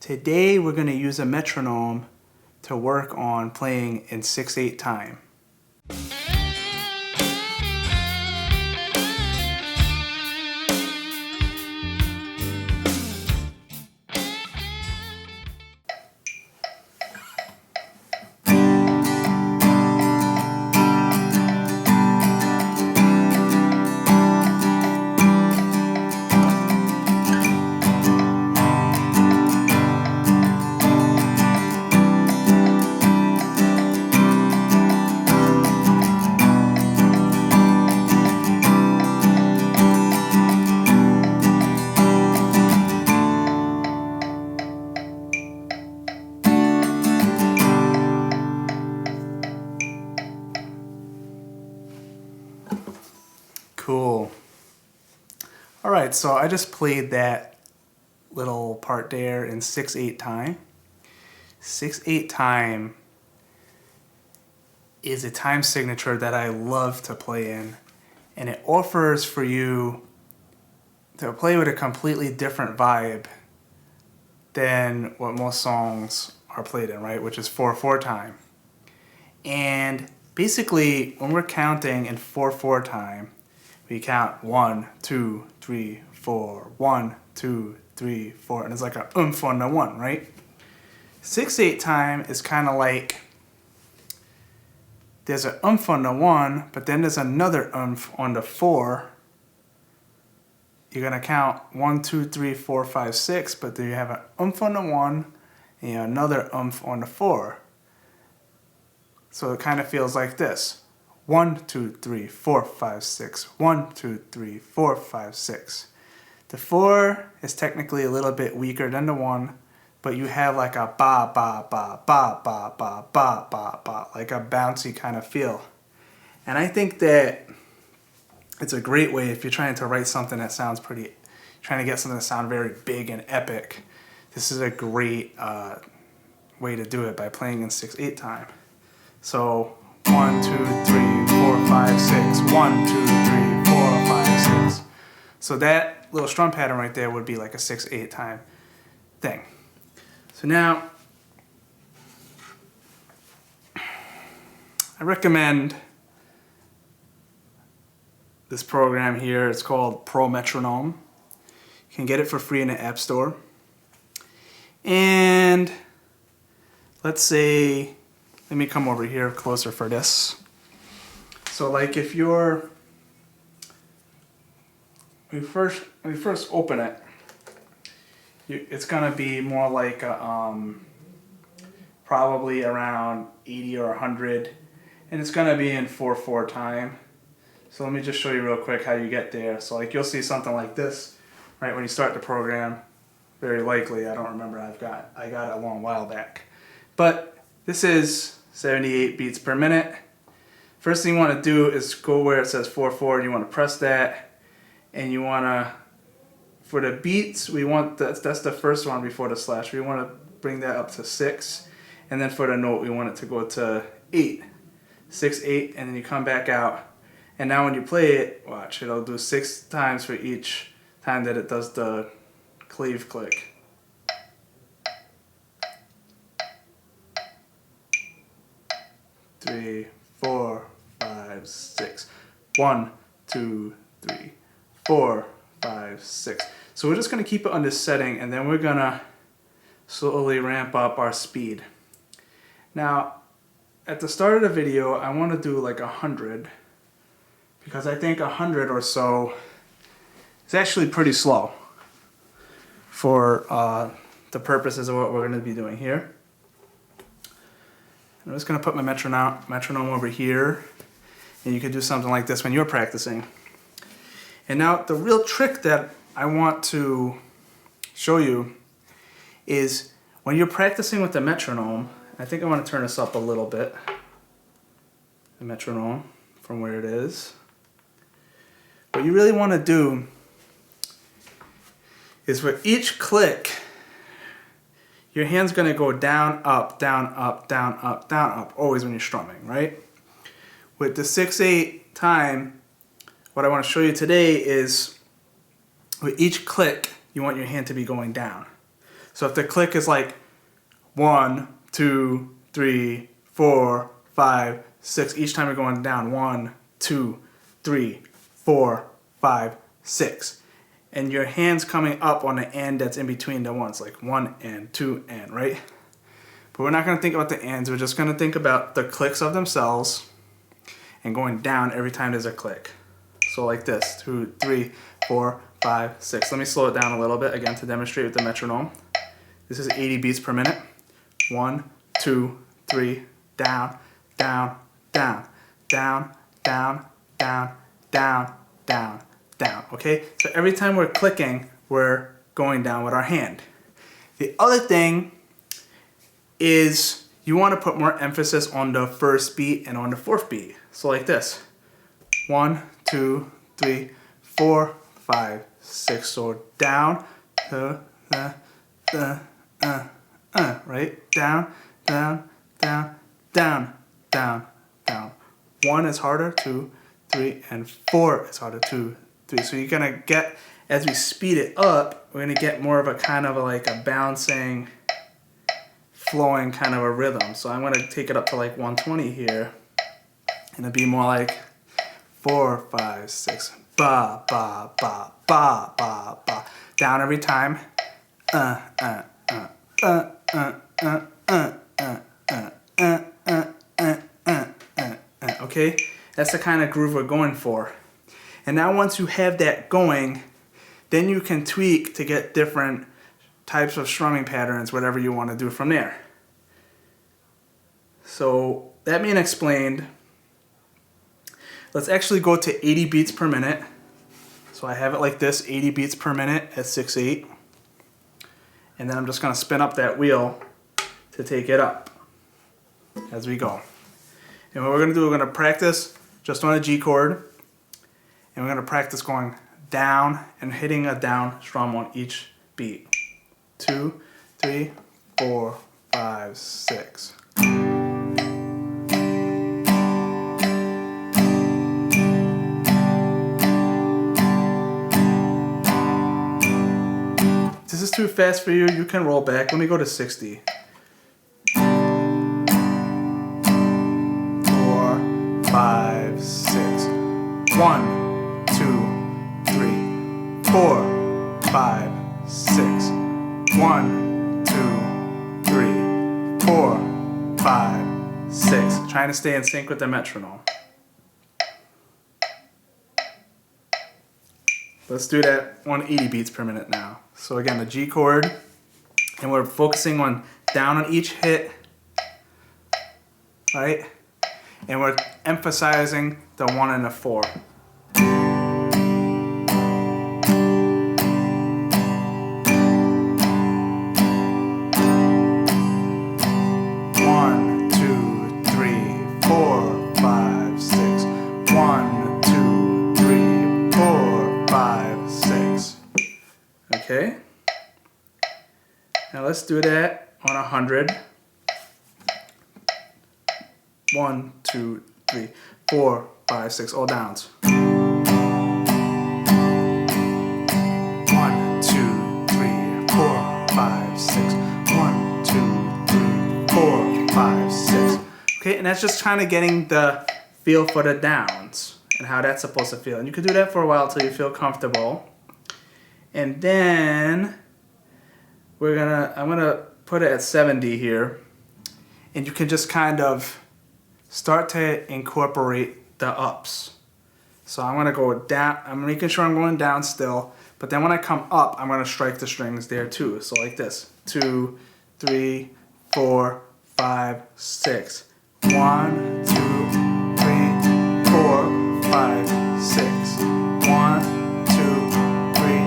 Today we're going to use a metronome to work on playing in 6/8 time. Cool. Alright, so I just played that little part there in 6/8 time. 6/8 time is a time signature that I love to play in, and it offers for you to play with a completely different vibe than what most songs are played in, right? Which is 4/4 time. And basically, when we're counting in 4/4 time, we count 1, 2, 3, 4, 1, 2, 3, 4, and it's like a oomph on the 1, right? 6/8 time is kind of like there's an oomph on the 1, but then there's another oomph on the 4. You're gonna count 1, 2, 3, 4, 5, 6, but then you have an oomph on the 1 and you have another oomph on the 4. So it kind of feels like this. 1, 2, 3, 4, 5, 6. 1, 2, 3, 4, 5, 6. The 4 is technically a little bit weaker than the 1, but you have like a ba ba ba ba ba ba ba ba ba, like a bouncy kind of feel. And I think that it's a great way if you're trying to write something that sounds pretty, trying to get something to sound very big and epic. This is a great way to do it by playing in 6/8 time. So 1, 2, 3, 4, 5, 6. 1, 2, 3, 4, 5, 6. So that little strum pattern right there would be like a 6/8 time thing. So now, I recommend this program here. It's called Pro Metronome. You can get it for free in the App Store. And let's say, let me come over here closer for this. So like if you're, when you first open it, it's gonna be more like a, probably around 80 or 100, and it's gonna be in 4/4 time. So let me just show you real quick how you get there. So like you'll see something like this, right, when you start the program. Very likely, I don't remember, I got it a long while back. But this is 78 beats per minute. First thing you want to do is go where it says 4/4, you want to press that, and you want to, for the beats, we want, that's the first one before the slash, we want to bring that up to 6, and then for the note we want it to go to 8, 6, 8, and then you come back out, and now when you play it, watch, it'll do 6 times for each time that it does the cleave click. Three, 4, 5, 6. 1, 2, 3, 4, 5, 6. So we're just going to keep it on this setting, and then we're going to slowly ramp up our speed. Now, at the start of the video, I want to do like 100, because I think 100 or so is actually pretty slow for the purposes of what we're going to be doing here. I'm just going to put my metronome over here, and you could do something like this when you're practicing. And now the real trick that I want to show you is when you're practicing with the metronome, I think I want to turn this up a little bit, the metronome from where it is. What you really want to do is for each click, your hand's going to go down, up, down, up, down, up, down, up, always when you're strumming, right? With the 6/8 time, what I want to show you today is with each click, you want your hand to be going down. So if the click is like 1, 2, 3, 4, 5, 6, each time you're going down 1, 2, 3, 4, 5, 6. And your hand's coming up on the and that's in between the ones, like 1 and 2 and, right? But we're not going to think about the ands. We're just going to think about the clicks of themselves and going down every time there's a click. So like this, 2, 3, 4, 5, 6. Let me slow it down a little bit again to demonstrate with the metronome. This is 80 beats per minute. 1, 2, 3, down, down, down, down, down, down, down, down, down. Okay? So every time we're clicking, we're going down with our hand. The other thing is you want to put more emphasis on the first beat and on the fourth beat. So like this. 1, 2, 3, 4, 5, 6. So down, right? Down, down, down, down, down, down. 1 is harder, 2, 3, and 4 is harder, 2, 3. So you're gonna get, as we speed it up, we're gonna get more of a kind of like a bouncing, flowing kind of a rhythm. So I'm gonna take it up to like 120 here, and it'll be more like 4, 5, 6, ba, ba, ba, ba, ba, ba. Down every time. Okay, that's the kind of groove we're going for. And now once you have that going, then you can tweak to get different types of strumming patterns, whatever you want to do from there. So that being explained, let's actually go to 80 beats per minute. So I have it like this, 80 beats per minute at 6/8. And then I'm just going to spin up that wheel to take it up as we go. And what we're going to do, we're going to practice just on a G chord. And we're going to practice going down and hitting a down strum on each beat. 2, 3, 4, 5, 6. If this is too fast for you, you can roll back. Let me go to 60. 4, 5, 6. 1, 2, 3, 4, 5, 6. 1, 2, 3, 4, 5, 6. Trying to stay in sync with the metronome. Let's do that on 80 beats per minute now. So again, the G chord, and we're focusing on down on each hit, right? And we're emphasizing the 1 and the 4. 1, 2, 3, 4, 5, 6. 1, 2, 3, 4, 5, 6. Okay. Now let's do that on 100. 1, 2, 3, 4, 5, 6, all downs. 1, 2, 3, 4, 5, 6. 1, 2, 3, 4, 5, 6. Okay, and that's just kind of getting the feel for the downs and how that's supposed to feel. And you can do that for a while until you feel comfortable. And then I'm gonna put it at 70 here, and you can just kind of start to incorporate the ups. So I'm gonna go down, I'm making sure I'm going down still, but then when I come up, I'm gonna strike the strings there too. So like this, 2, 3, 4, 5, 6. 1, 2, 3, 4, 5, 6. 1, 2, 3,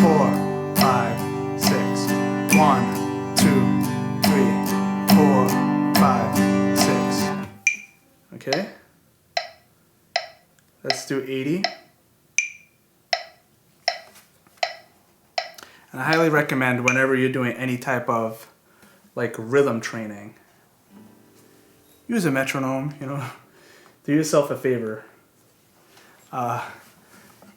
4, 5, 6. 1, 2, 3, 4, 5, 6. Okay, let's do 80. And I highly recommend whenever you're doing any type of like rhythm training, use a metronome, you know, do yourself a favor.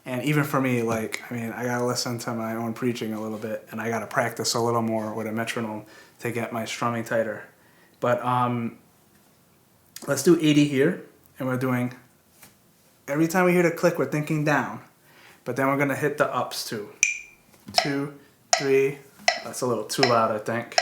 And even for me, like, I mean, I gotta listen to my own preaching a little bit, and I gotta practice a little more with a metronome to get my strumming tighter. But let's do 80 here, and we're doing, every time we hear the click, we're thinking down, but then we're gonna hit the ups too. 2, 3, that's a little too loud, I think.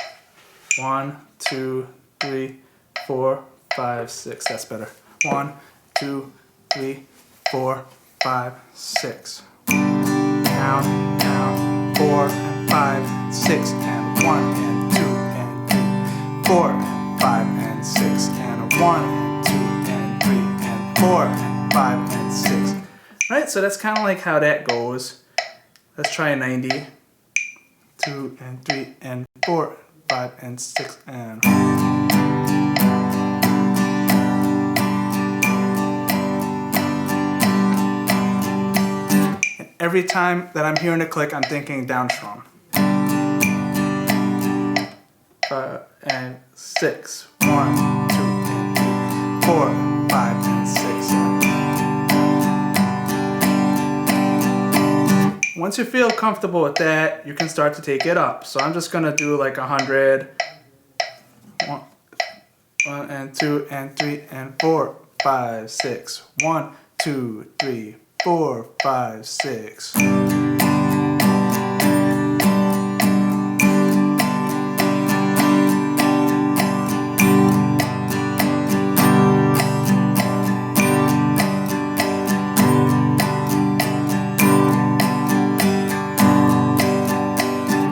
1, 2, 3, 4, 5, 6, that's better. 1, 2, 3, 4, 5, 6. Down, down, 4 and 5, 6 and 1 and 2 and 3, 4 and 5 and 6 and 1 and 2 and 3 and 4 and 5 and 6. Right, so that's kind of like how that goes. Let's try 90. 2 and 3 and 4, 5 and 6 and. Every time that I'm hearing a click, I'm thinking down strum. 5 and 6. 1, 2, and 3, 4, 5, and 6. Once you feel comfortable with that, you can start to take it up. So I'm just gonna do like 100. 1 and 2 and 3 and 4, 5, 6. 1, 2, 3, 4, 5, 6. You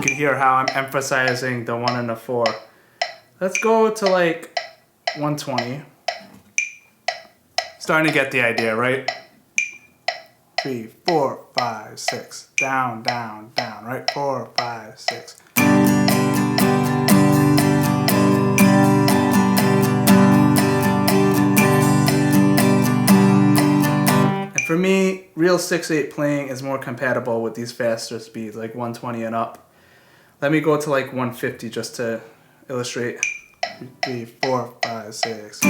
can hear how I'm emphasizing the 1 and the 4. Let's go to like 120. Starting to get the idea, right? 3, 4, 5, 6. Down, down, down, right? 4, 5, 6. And for me, real 6/8 playing is more compatible with these faster speeds, like 120 and up. Let me go to like 150 just to illustrate. 3, 4, 5, 6.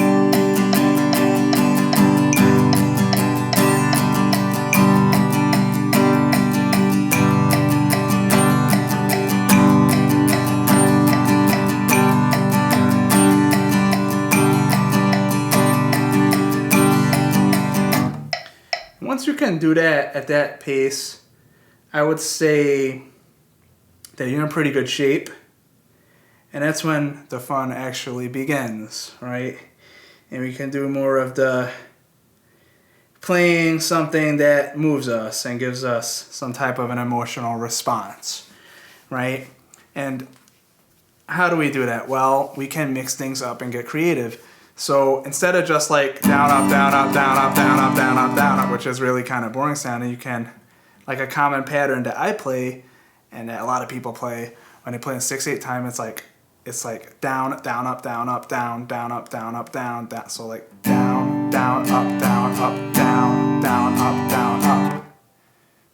Once you can do that at that pace, I would say that you're in pretty good shape. And that's when the fun actually begins, right? And we can do more of the playing something that moves us and gives us some type of an emotional response, right? And how do we do that? Well, we can mix things up and get creative. So instead of just like down, up, down, up, down, up, down, up, down, up, down, up, which is really kind of boring sounding, you can, like a common pattern that I play and that a lot of people play when they play in 6/8 time, it's like down, down, up, down, up, down, down, up, down, up, down, down. So like down, down, up, down, up, down, down, up, down, up.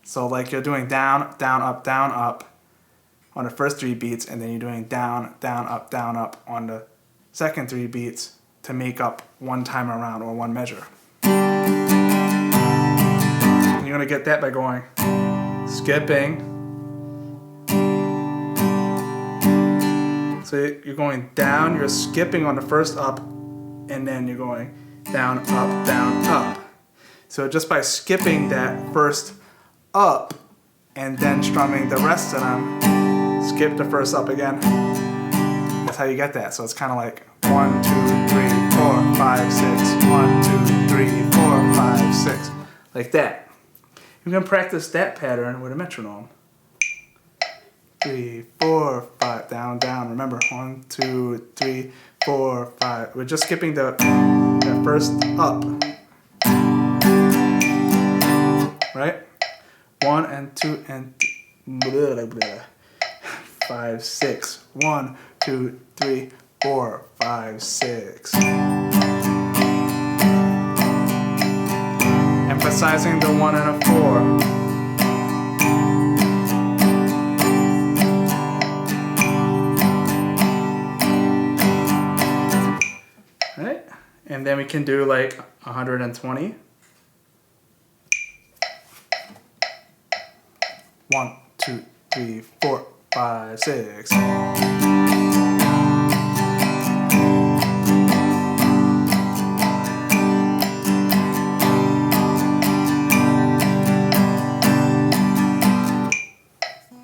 So like you're doing down, down, up on the first 3 beats, and then you're doing down, down, up on the second 3 beats to make up one time around or one measure. And you're gonna get that by going skipping. So you're going down, you're skipping on the first up, and then you're going down, up. So just by skipping that first up and then strumming the rest of them, skip the first up again. That's how you get that. So it's kind of like 1, 2, 3, 4, 5, 6. 1, 2, 3, 4, 5, 6. Like that. You can practice that pattern with a metronome. 3, 4, 5, down, down. Remember, 1, 2, 3, 4, 5. We're just skipping the first up. Right? 1 and 2 and 5, 6. 1, 2, 3, 4, 5, 6. Emphasizing the 1 and a 4. Right? And then we can do like 120. 1, 2, 3, 4, 5, 6.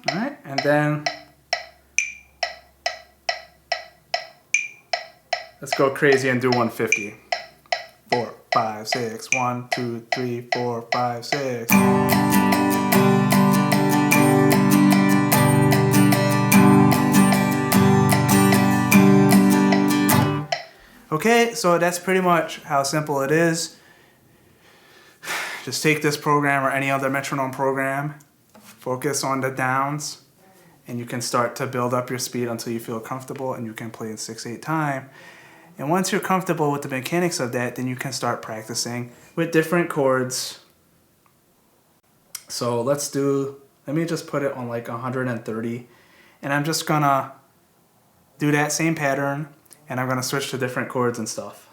Alright, and then let's go crazy and do 150. 4, 5, 6. 1, 2, 3, 4, 5, 6. Okay, so that's pretty much how simple it is. Just take this program or any other metronome program, focus on the downs, and you can start to build up your speed until you feel comfortable and you can play in 6/8 time. And once you're comfortable with the mechanics of that, then you can start practicing with different chords. So let me just put it on like 130, and I'm just gonna do that same pattern, and I'm gonna switch to different chords and stuff.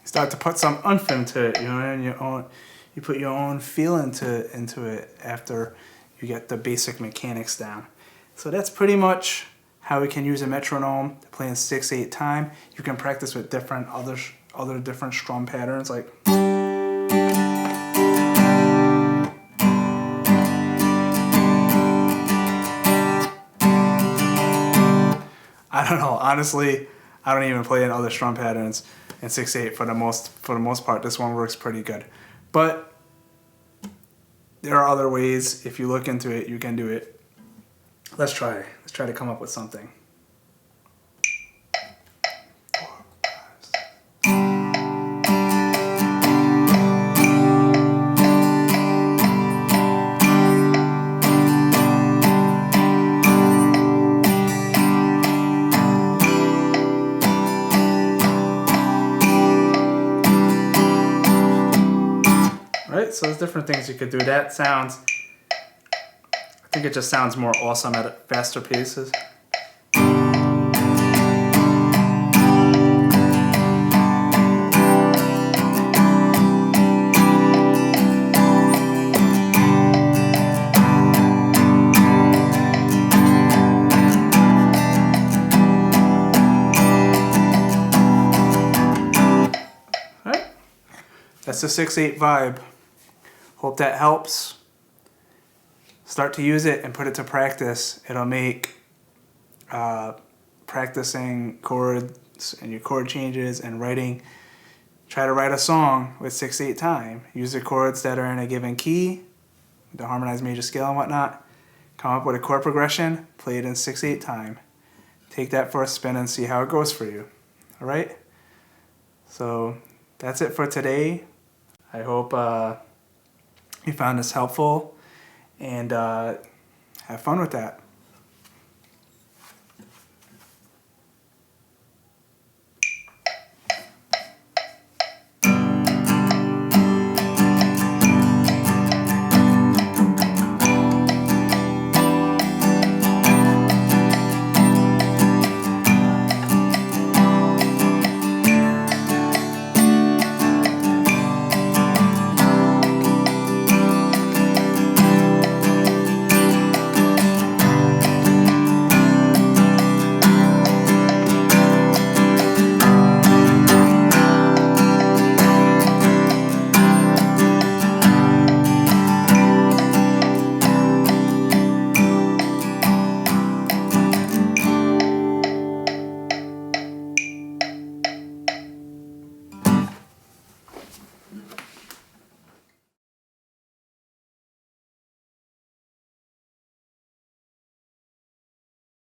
Start to put some oomph into it, you know, and you put your own feel into it after you get the basic mechanics down. So that's pretty much how we can use a metronome to play in 6/8 time. You can practice with different other different strum patterns, like I don't know, honestly, I don't even play in other strum patterns in 6/8 for the most part. This one works pretty good. But there are other ways. If you look into it, you can do it. Let's try to come up with something. Right, so there's different things you could do. That sounds, I think it just sounds more awesome at faster paces. Right, that's the 6/8 vibe. Hope that helps. Start to use it and put it to practice. It'll make practicing chords and your chord changes and writing. Try to write a song with 6/8 time. Use the chords that are in a given key, the harmonized major scale and whatnot. Come up with a chord progression, play it in 6/8 time. Take that for a spin and see how it goes for you. All right? So that's it for today. I hope you found this helpful, and have fun with that.